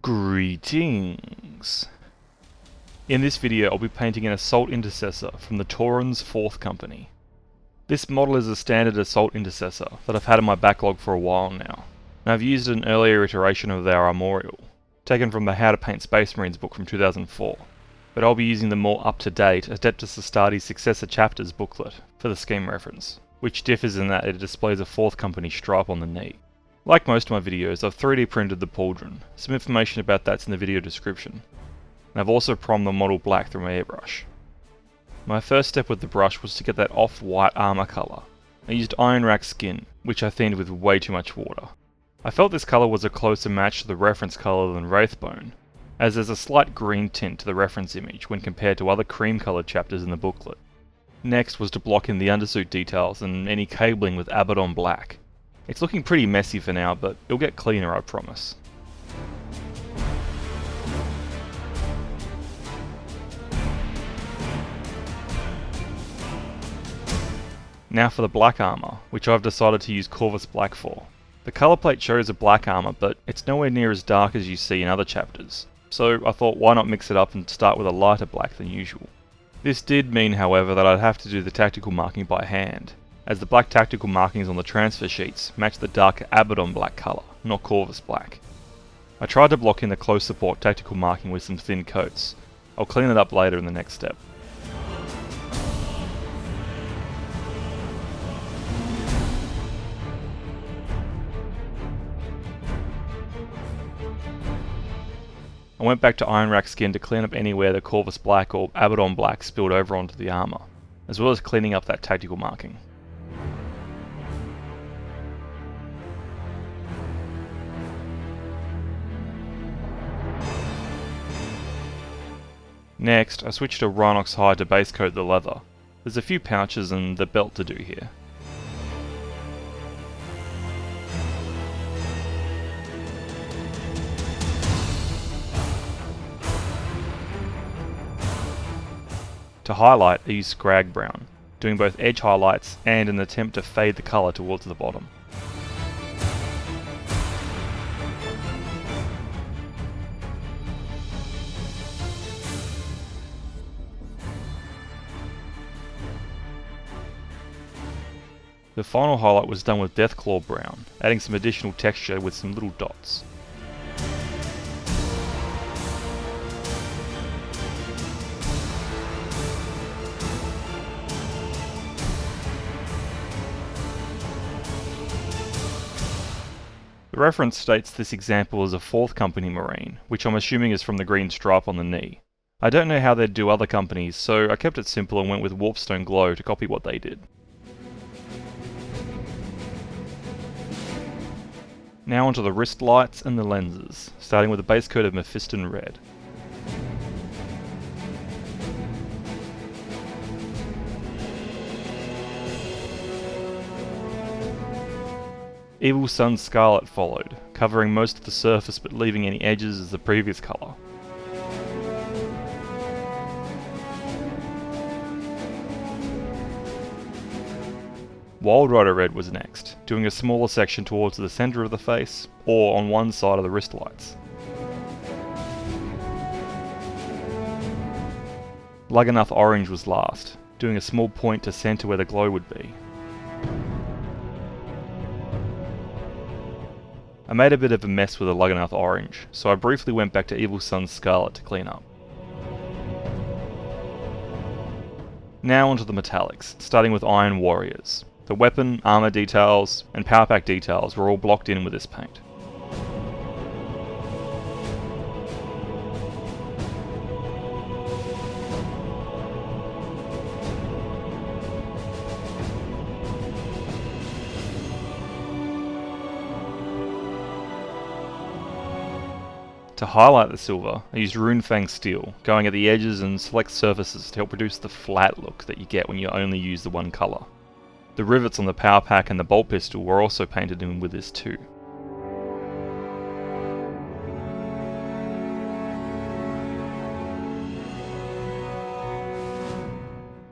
Greetings! In this video I'll be painting an Assault Intercessor from the Taurans 4th Company. This model is a standard Assault Intercessor that I've had in my backlog for a while now, and I've used an earlier iteration of their armorial, taken from the How to Paint Space Marines book from 2004, but I'll be using the more up-to-date Adeptus Astartes Successor Chapters booklet for the scheme reference, which differs in that it displays a 4th Company stripe on the knee. Like most of my videos, I've 3D printed the pauldron. Some information about that's in the video description. And I've also primed the model black through my airbrush. My first step with the brush was to get that off-white armour colour. I used Ionrach skin, which I thinned with way too much water. I felt this colour was a closer match to the reference colour than Wraithbone, as there's a slight green tint to the reference image when compared to other cream coloured chapters in the booklet. Next was to block in the undersuit details and any cabling with Abaddon black. It's looking pretty messy for now, but it'll get cleaner, I promise. Now for the black armour, which I've decided to use Corvus black for. The colour plate shows a black armour, but it's nowhere near as dark as you see in other chapters, so I thought why not mix it up and start with a lighter black than usual. This did mean, however, that I'd have to do the tactical marking by hand, as the black tactical markings on the transfer sheets match the darker Abaddon black colour, not Corvus black. I tried to block in the close support tactical marking with some thin coats. I'll clean it up later in the next step. I went back to Ionrach skin to clean up anywhere the Corvus black or Abaddon black spilled over onto the armour, as well as cleaning up that tactical marking. Next, I switched to Rhinox hide to base coat the leather. There's a few pouches and the belt to do here. To highlight, I used Skrag brown, doing both edge highlights and an attempt to fade the colour towards the bottom. The final highlight was done with Deathclaw brown, adding some additional texture with some little dots. The reference states this example is a 4th Company Marine, which I'm assuming is from the green stripe on the knee. I don't know how they'd do other companies, so I kept it simple and went with Warpstone glow to copy what they did. Now onto the wrist lights and the lenses, starting with a base coat of Mephiston red. Evil Sunz Scarlet followed, covering most of the surface but leaving any edges as the previous colour. Wild Rider Red was next, doing a smaller section towards the centre of the face, or on one side of the wrist lights. Lugganath Orange was last, doing a small point to centre where the glow would be. I made a bit of a mess with the Lugganath Orange, so I briefly went back to Evil Sunz Scarlet to clean up. Now onto the metallics, starting with Iron Warriors. The weapon, armour details, and power pack details were all blocked in with this paint. To highlight the silver, I used Runefang steel, going at the edges and select surfaces to help produce the flat look that you get when you only use the one colour. The rivets on the power pack and the bolt pistol were also painted in with this too.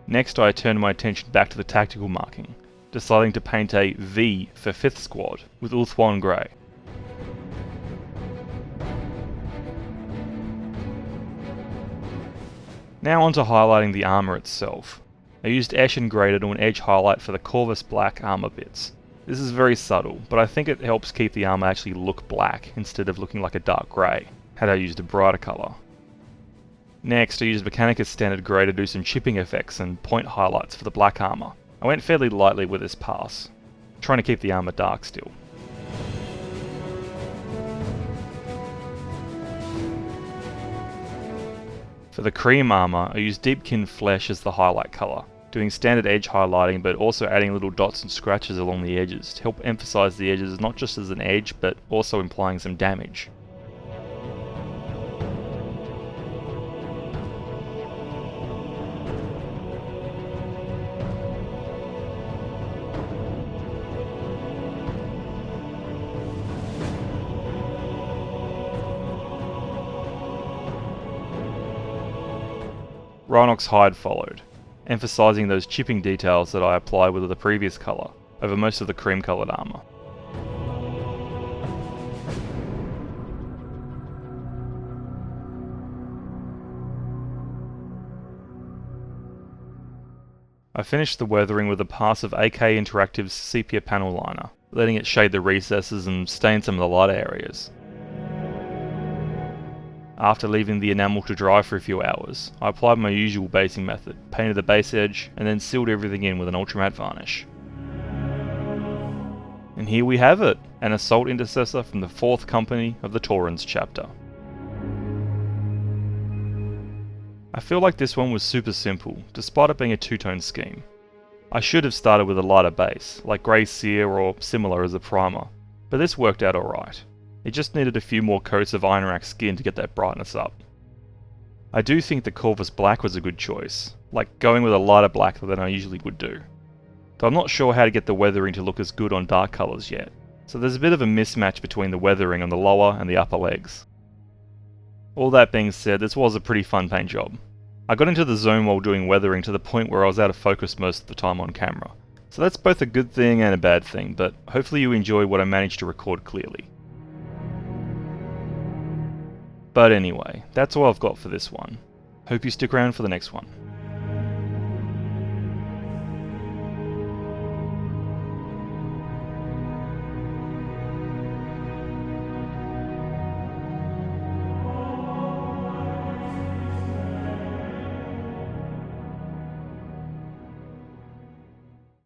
Next I turned my attention back to the tactical marking, deciding to paint a V for 5th Squad with Ulthuan grey. Now on to highlighting the armour itself. I used Eshin grey to do an edge highlight for the Corvus black armour bits. This is very subtle, but I think it helps keep the armour actually look black instead of looking like a dark grey, had I used a brighter colour. Next, I used Mechanicus standard grey to do some chipping effects and point highlights for the black armour. I went fairly lightly with this pass, trying to keep the armour dark still. For the cream armour, I used Deepkin flesh as the highlight colour, doing standard edge highlighting but also adding little dots and scratches along the edges to help emphasise the edges not just as an edge but also implying some damage. Rhinox hide followed, emphasising those chipping details that I applied with the previous colour over most of the cream coloured armour. I finished the weathering with a pass of AK Interactive's Sepia Paneliner, letting it shade the recesses and stain some of the lighter areas. After leaving the enamel to dry for a few hours, I applied my usual basing method, painted the base edge, and then sealed everything in with an ultramatte varnish. And here we have it, an Assault Intercessor from the 4th Company of the Taurans Chapter. I feel like this one was super simple, despite it being a two-tone scheme. I should have started with a lighter base, like grey sear or similar as a primer, but this worked out alright. It just needed a few more coats of Ionrach skin to get that brightness up. I do think the Corvus black was a good choice, like going with a lighter black than I usually would do. Though I'm not sure how to get the weathering to look as good on dark colours yet, so there's a bit of a mismatch between the weathering on the lower and the upper legs. All that being said, this was a pretty fun paint job. I got into the zone while doing weathering to the point where I was out of focus most of the time on camera, so that's both a good thing and a bad thing, but hopefully you enjoyed what I managed to record clearly. But anyway, that's all I've got for this one. Hope you stick around for the next one.